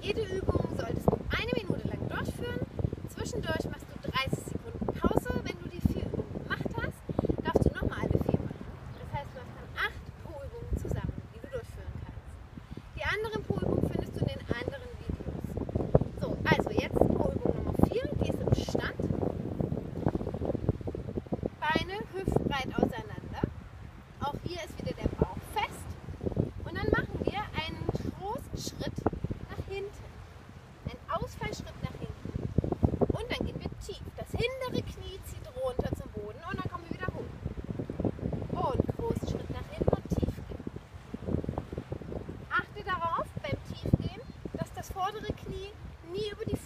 Jede Übung solltest du 1 Minute lang durchführen. Zwischendurch machst du 30 Sekunden Pause. Wenn du die 4 Übungen gemacht hast, darfst du nochmal alle 4 machen. Das heißt, du hast dann 8 Po-Übungen zusammen, die du durchführen kannst. Die anderen Po-Übungen findest du in den anderen Videos. So, also jetzt Po-Übung Nummer 4, die ist im Stand. Beine hüftbreit auseinander. Auch hier ist wieder der Bauch fest. Und dann machen wir einen großen Schritt nach hinten. Ein Ausfallschritt nach hinten. Und dann gehen wir tief. Das hintere Knie zieht runter zum Boden und dann kommen wir wieder hoch. Und großen Schritt nach hinten und tief gehen. Achte darauf beim Tiefgehen, dass das vordere Knie nie über die